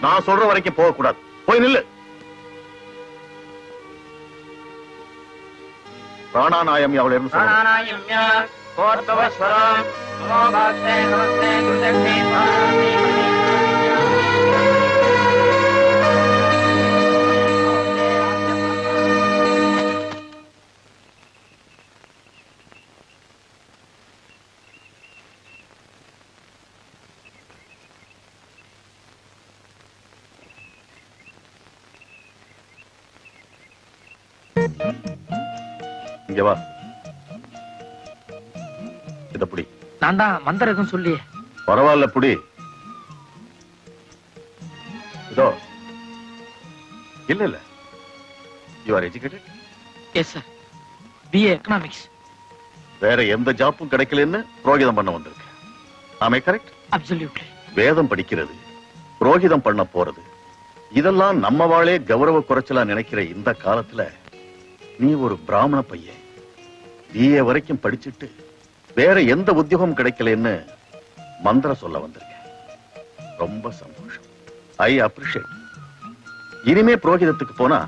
நான் சொல்ற வரைக்கும் போக கூடாது. போய் நில்லு. பிராணாநாயம் அவள் இருந்து இங்க வா. இத புடி. நான் தான் மந்திரம் எதுவும் சொல்லி. பரவாயில்ல புடி. இதோ. இல்ல இல்ல. You are educated? Yes sir. BA Economics. வேற எந்த ஜாப்பும் கிடைக்கலன்னு புரோகிதம் பண்ண வந்திருக்கேன். ஆமே கரெக்ட்? Absolutely. வேதம் படிக்கிறது, புரோகிதம் பண்ண போறது, இதெல்லாம் நம்ம வாளே கௌரவ குறைச்சலா நினைக்கிற இந்த காலத்துல நீ ஒரு பிராமண பையன் BA வரைக்கும் படிச்சுட்டு வேற எந்த உத்தியோகம் கிடைக்கலன்னு மந்திரம் சொல்ல வந்திருக்கேன். ரொம்ப சந்தோஷம். I appreciate. இனிமே புரோகிதத்துக்கு போனா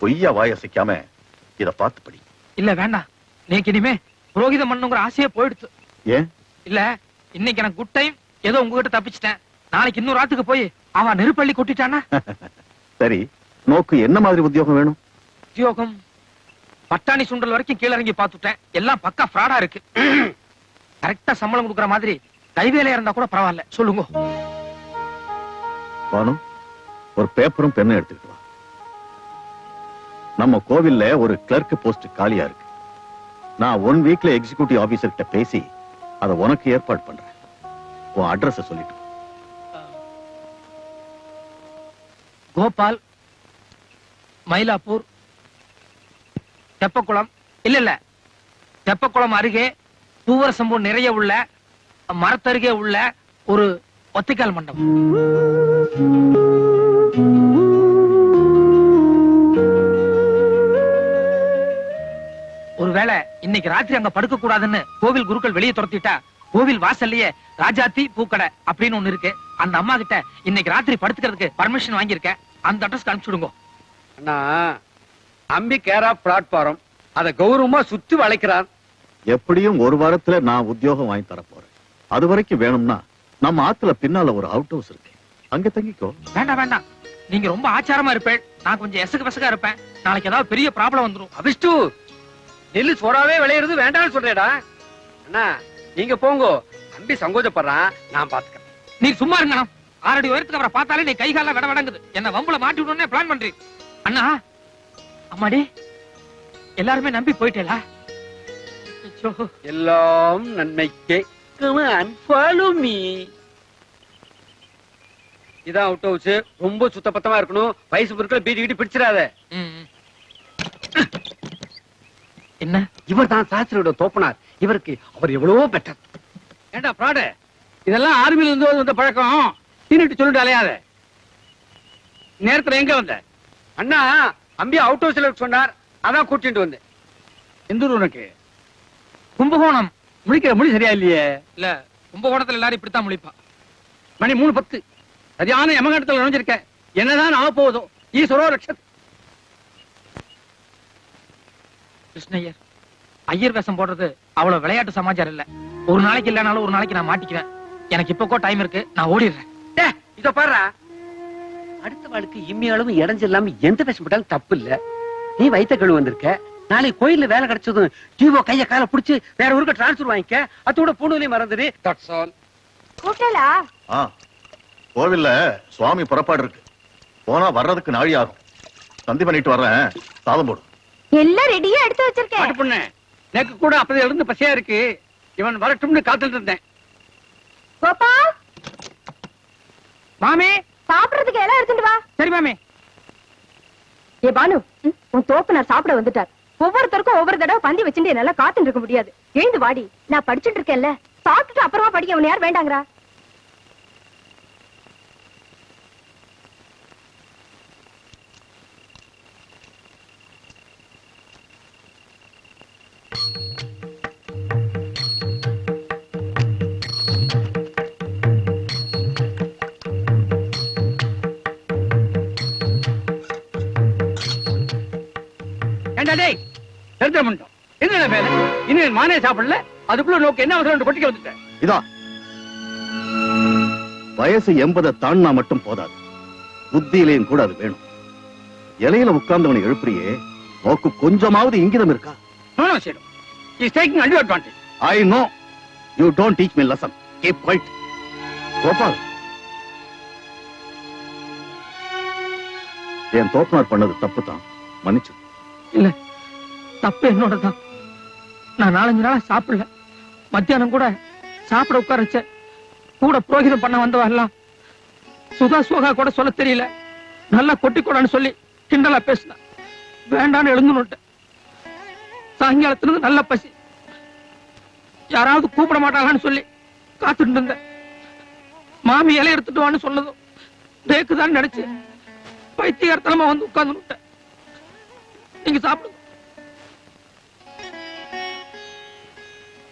பொய்யா வாயசைக்காம இத பார்த்து படி. இல்ல வேண்டாம், நீக்கு இனிமே புரோகிதம் பண்ணுங்கிற ஆசையே போயிடுச்சு. ஏன்? இல்ல இன்னைக்கு எனக்கு குட் டைம், ஏதோ உங்ககிட்ட தப்பிச்சிட்டேன். நாளைக்கு இன்னொரு ராத்துக்கு போய் அவன் நெருப்பள்ளி கொட்டிட்டானா? சரி, நோக்கு என்ன மாதிரி உத்தியோகம் வேணும்? உத்தியோகம் பட்டாணி சுண்டல் வரைக்கும் கீழ இறங்கி பார்த்துட்டேன். எல்லாம் பக்கா ஃப்ராடா இருக்கு. கரெக்டா சம்பளம் கொடுக்கற மாதிரி கைவேலையா இருந்தா கூட பரவாயில்ல, சொல்லுங்க. பானு, ஒரு பேப்பரும் பெண்ணும் எடுத்துக்கிட்டு வா. நம்ம கோவில்ல ஒரு கிளர்க் போஸ்ட் காலியா இருக்கு. நான் 1 வீக்ல எக்ஸிகியூட்டிவ் ஆபீசர் கிட்ட பேசி அதை உனக்கு ஏற்பாடு பண்றேன். உன் அட்ரஸ் சொல்லிட்டு. கோபால், மயிலாப்பூர், தெப்பக்குளம். இல்ல இல்ல, தெப்பக்குளம் அருகே பூவரசம்பூ நிறைய உள்ள மரத்தருகே உள்ள ஒரு ஒத்திக்கால் மண்டபம். ஒருவேளை இன்னைக்கு ராத்திரி அங்க படுக்க கூடாதுன்னு கோவில் குருக்கள் வெளியே துரத்திட்டா, கோவில் வாசல்லையே ராஜாத்தி பூக்கடை அப்படின்னு ஒண்ணு இருக்கு. அந்த அம்மா கிட்ட இன்னைக்கு ராத்திரி படுத்துக்கிறதுக்கு பர்மிஷன் வாங்கியிருக்கேன். அந்த அட்ரஸ் அனுப்பிச்சுடுங்க. அண்ணா, அம்பி கேரா பிளாட்பாரம் அத கௌரவமா சுத்தி வளைக்கிறார். எப்படியும் ஒரு வாரத்துல நான் உத்தியோகம் வாங்கி தர போறேன். அது வரைக்கும் வேணும்னா நம்ம ஆத்துல பின்னால ஒரு அவுட் ஹவுஸ் இருக்கு, அங்க தங்கிக்கோ. வேண்டாம் வேண்டாம், நீங்க ரொம்ப ஆச்சாரமா இருப்பேன், நான் கொஞ்சம் எசகு பெசகா இருப்பேன். நாளைக்கு ஏதாவது பெரிய ப்ராப்ளம் வந்துரும். அபிஷ்டு, நெல்லு சோடாவே விளையிறது வேண்டாம்னு சொல்றேடா. அண்ணா நீங்க போங்க, அம்பி சங்கோஜப்படுறான், நான் பாத்துக்கிறேன். நீ சும்மா இருங்க. 6 அடி உயரத்துக்கு அவரை பார்த்தாலே நீ கைகால விட விடங்குது. என்ன வம்புல மாட்டி விடணும்னே பிளான் பண்றீங்க. அண்ணா, அம்மாடி, எல்லாருமே நம்பி போயிட்டேலா? எல்லாம் நன்மைக்கே. Follow me. இதான் அவுட் ஹவுஸ். ரொம்ப சுத்தபத்தமா இருக்கணும். வயசு பொருட்கள் பீடி கிட்டி பிடிச்சிடாத. என்ன? இவர் தான் சாஸ்திரியோட தோப்பனார். இவருக்கு அவர் எவ்வளவோ பெட்டர். ஏண்டா பிராடு, இதெல்லாம் ஆர்மியில இருந்து வந்த பழக்கம். தீனிட்டு சொல்லிட்டு அலையாத. நேரத்துல எங்க வந்த? அண்ணா அம்பி அவுட் ஹவுஸ்ல சொன்னார், அதான் கூட்டிட்டு வந்தேன். எந்த ஊர் உனக்கு? கும்பகோணம். முழிக்கிற மொழி சரியா இல்லையே. இல்ல, கும்பகோணத்துல எல்லாரும் இப்படித்தான் முழிப்பா. மணி 3:10. சரியான யமகண்டத்துல நுழைஞ்சிருக்க. என்னதான் ஆக போகுதோ. ஈஸ்வரோ ரட்சத். கிருஷ்ணய்யர், ஐயர் வேஷம் போடுறது அவ்வளவு விளையாட்டு சமாச்சாரம் இல்ல. ஒரு நாளைக்கு இல்லனாலும் ஒரு நாளைக்கு நான் மாட்டிக்குவேன். எனக்கு இப்போக்கோ டைம் இருக்கு, நான் ஓடிடுறேன். இத பாரு, அடுத்த வாழ்க்கை இம்மி அளவு இடைஞ்சில்லாம எந்த வேஷம் போட்டாலும் தப்பு இல்ல. நீ வைத்த கழுவு வந்திருக்க. நாளைக்கு கோயில்ல வேலை கிடைச்சதும் ஜீவோ கைய கால புடிச்சு வேற ஊருக்கு டிரான்ஸ்பர் வாங்கிக்க. அதோட பொண்ணுலயும் மறந்துடு. That's all. கூட்டலா? கோவில்ல சுவாமி புறப்பாடு இருக்கு. போனா வர்றதுக்கு நாழி ஆகும். சந்தி பண்ணிட்டு வர்றேன், சாதம் போடு. எல்லாம் ரெடியா எடுத்து வச்சிருக்கேன். பொண்ணு, எனக்கு கூட அப்பதான் எழுந்து பசியா இருக்கு. இவன் வரட்டும்னு காத்துட்டு இருந்தேன். கோபால், மாமி சாப்பிடுறதுக்கு எல்லாம் எடுத்துட்டு வா. சரி மாமி. ஏ பானு, உன் தோப்பனார் சாப்பிட வந்துட்டார். ஒவ்வொருத்தருக்கும் ஒவ்வொரு தடவை பந்தி வச்சுட்டு என்னால காத்துட்டு இருக்க முடியாது. எழுந்து வாடி. நான் படிச்சுட்டு இருக்கேன்ல, சாப்பிட்டுட்டு அப்புறமா படிக்க அவன் யார் வேண்டாங்கிறா? ஏண்டா டேய் தெரிஞ்ச மட்டும் என்ன பேரு இன்னும் மானே சாப்பிடல அதுக்குள்ள நோக்கு என்ன அவசரம் கொட்டிக்க வந்துட்டேன். இதா வயசு 80 தாண்டினா மட்டும் போதாது, புத்தியிலையும் கூட அது வேணும். இலையில உட்கார்ந்தவனை எழுப்புறியே, நோக்கு கொஞ்சமாவது இங்கிதம் இருக்கா? நோ சரி is taking advantage. I know you don't teach me lesson. Keep quiet. Gopal, என் தோப்பனார் பண்ணது தப்பு தான், மன்னிச்சு. இல்ல, தப்பு என்னோடதான். நான் 4-5 நாளா சாப்பிடல. மத்தியானம் கூட சாப்பிட உட்கார வச்சேன். கூட புரோகிதம் பண்ண வந்தவெல்லாம் சுகா சுகா கூட சொல்ல தெரியல, நல்லா கொட்டி கூடான்னு சொல்லி கிண்டலா பேசின. வேண்டான்னு எழுந்துட்டேன். சாயங்காலத்துல இருந்து நல்ல பசி, யாராவது கூப்பிட மாட்டாங்கன்னு சொல்லி காத்துட்டு இருந்தேன். மாமி இலை எடுத்துட்டு வான்னு சொன்னதும் பேக்குதான் நினைச்சு பைத்தியகாரத்தனமா வந்து உட்கார்ந்து. நீங்க சாப்பிடுங்க.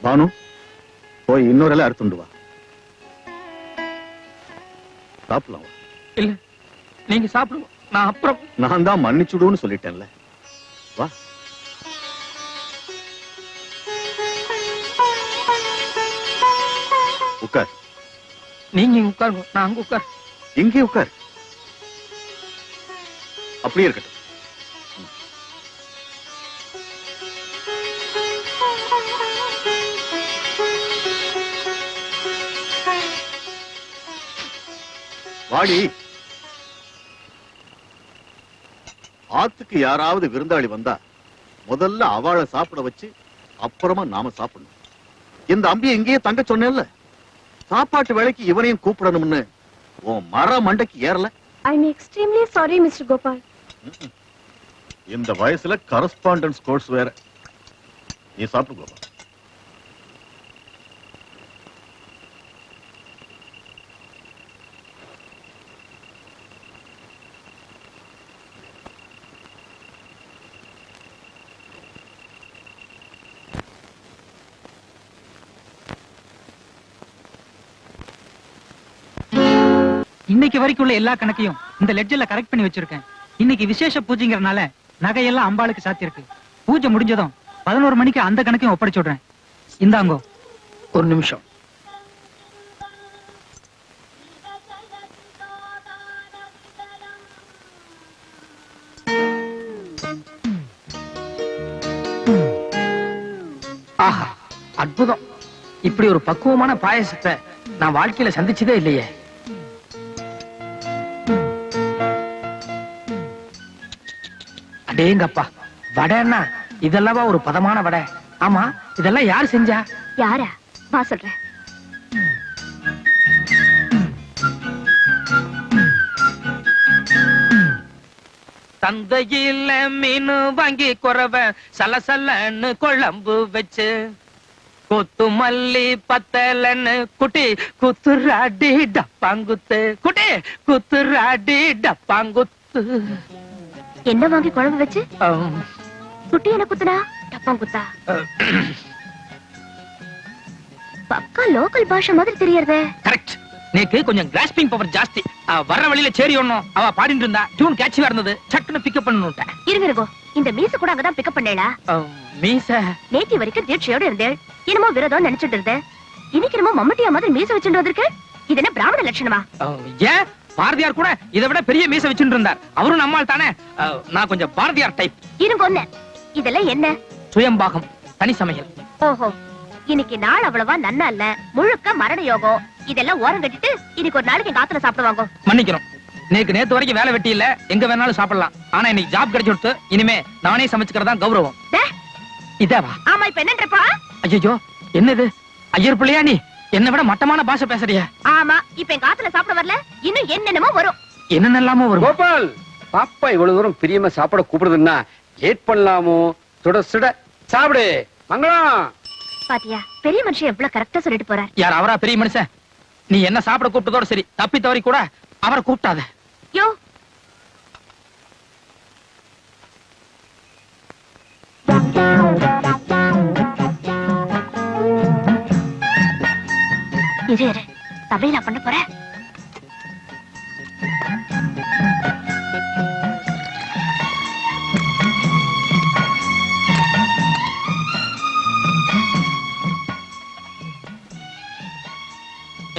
பானு, போய் இன்னொரு இலை அறுத்துண்டு வா, சாப்பிடலாம். இல்ல, நீங்க சாப்பிடுங்க, நான் அப்புறம். நான் தான் மன்னிச்சுடுன்னு சொல்லிட்டேன்ல, வா. உட்கார். நீங்க இங்க உட்காருங்க, நான் அங்க உட்கார். இங்கே உட்கார். அப்படியே இருக்கட்டும். வாடி. ஆத்துக்கு யாராவது விருந்தாளி வந்தா முதல்ல அவளை சாப்பிட வச்சு அப்புறமா நாம சாப்பிடணும். இந்த அம்பியை இங்கேயே தங்க சொன்னேன்ல, சாப்பாட்டு வேலைக்கு இவனையும் கூப்பிடணும்னு உன் மர மண்டைக்கு ஏறல. I am extremely sorry mister Gopal. இந்த வயசுல கரஸ்பாண்டன்ஸ் கோர்ஸ் வேற. நீ சாப்பிடு கோபால். இன்னைக்கு வரைக்கும் உள்ள எல்லா கணக்கையும் இந்த லெட்ஜர்ல கரெக்ட் பண்ணி வச்சிருக்கேன். இன்னைக்கு விசேஷ பூஜைங்கறனால நகையெல்லாம் அம்பாளுக்கு சாத்தியிருக்கு. பூஜை முடிஞ்சதும் 11 மணிக்கு அந்த கணக்கையும் ஒப்படைச்சு விடுறேன். இந்தாங்கோ. ஒரு நிமிஷம். ஆஹா, அற்புதம். இப்படி ஒரு பக்குவமான பாயசத்தை நான் வாழ்க்கையில சந்திச்சதே இல்லையே. அடேங்கப்பா, வடைன்னா இதெல்லாம் ஒரு பதமான வடை. ஆமா, இதெல்லாம் யார் செஞ்சா? யாரா? வா சொல்றேன். சந்தையில மீன் வாங்கி குறவ சலசலன்னு குழம்பு வச்சு கொத்து மல்லி பத்தலன்னு குட்டி குத்துராடி டப்பாங்குத்து, குட்டி குத்துராடி டப்பாங்குத்து. என்ன வாங்கி குழம்பு வச்சு குட்டி என்ன குத்துனா? டப்பாங் குத்தா? பக்கா லோக்கல் பாஷை மாதிரி தெரியறதே. கரெக்ட். நேக்கு கொஞ்சம் கிராஸ்பிங் பவர் ஜாஸ்தி. வர்ற வழியில சேரி ஒண்ணும் அவ பாடிட்டு இருந்தா டியூன் கேட்சியா இருந்தது, சட்டுன்னு பிக்கப் பண்ணனுட்டேன். இருங்க, இந்த மீச கூட அங்கதான் பிக்கப் பண்ணேளா? மீச நேத்தி வரைக்கும் தீட்சையோட இருந்தேன். என்னமோ விரதம் நினைச்சிட்டு இருந்தேன். இன்னைக்கு என்னமோ மம்மட்டியா மாதிரி மீச வச்சுட்டு வந்திருக்க. இது என்ன பிராமண லட்சணமா? ஏன், பாரதியார் கூட இதை விட பெரிய மீச வச்சுட்டு இருந்தார். அவரும் நம்மால் தானே. நான் கொஞ்சம் பாரதியார் டைப். இருங்க ஒண்ணு, இதெல்லாம் என்ன? சுயம்பாகம், தனி சமையல். ஓஹோ, இன்னைக்கு நாள் அவ்வளவா நன்னா இல்ல, முழுக்க மரண யோகம். இதெல்லாம் ஓரம் கட்டிட்டு இன்னைக்கு ஒரு நாளைக்கு எங்க ஆத்துல சாப்பிடுவாங்க. மன்னிக்கிறோம், நேத்து வரைக்கும் வேலை வெட்டி இல்ல, எங்க வேணாலும் சாப்பிடலாம். ஆனா இன்னைக்கு ஜாப் கிடைச்சு கொடுத்து இனிமே நானே சமைச்சுக்கிறதா கௌரவம். இதேவா? ஆமா, இப்ப என்னன்றப்பா? ஐயோ, என்னது ஐயர் பிள்ளையா நீ? என்ன விட மட்டமான பாஷை பேசுறிய. ஆமா, இப்ப எங்க ஆத்துல சாப்பிட வரல, இன்னும் என்னென்னமோ வரும். என்னென்னலாமோ வரும். கோபால், பாப்பா இவ்வளவு தூரம் பிரியமா சாப்பிட கூப்பிடுதுன்னா லேட் பண்ணலாமோ? சுட சுட சாப்பிடு. மங்களம். பாத்தியா, பெரிய மனுஷன் எவ்வளவு கரெக்டா சொல்லிட்டு போறார். யார் அவரா பெரிய மனுஷன்? நீ என்ன சாப்பிட கூப்பிட்டதோட சரி, தப்பி தவறி கூட அவரை கூப்பிட்டாத. யோ, இரு, சபையில பண்ண போறேன்.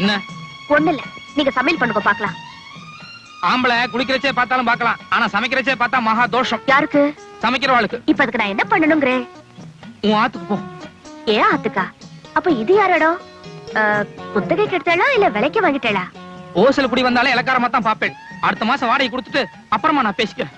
என்ன ஒண்ணு இல்ல, நீங்க சமையல் பண்ணுங்க பாக்கலாம். ஆம்பளை குளிக்கிறச்சே பார்த்தாலும் பார்க்கலாம், ஆனா சமைக்கிறச்சே பார்த்தா மகா தோஷம். யாருக்கு? சமைக்கிறவாளுக்கு. இப்ப அதுக்கு நான் என்ன பண்ணணுங்கிறேன்? உன் ஆத்துக்கு போ. ஏன் ஆத்துக்கா? அப்ப இது யார் இடம்? குத்தகைக்கு எடுத்தாளா இல்ல விலைக்கு வாங்கிட்டாளா? ஓசல் குடி வந்தாலே இலக்காரமா தான் பாப்பேன். அடுத்த மாசம் வாடகை கொடுத்துட்டு அப்புறமா நான் பேசிக்கிறேன்.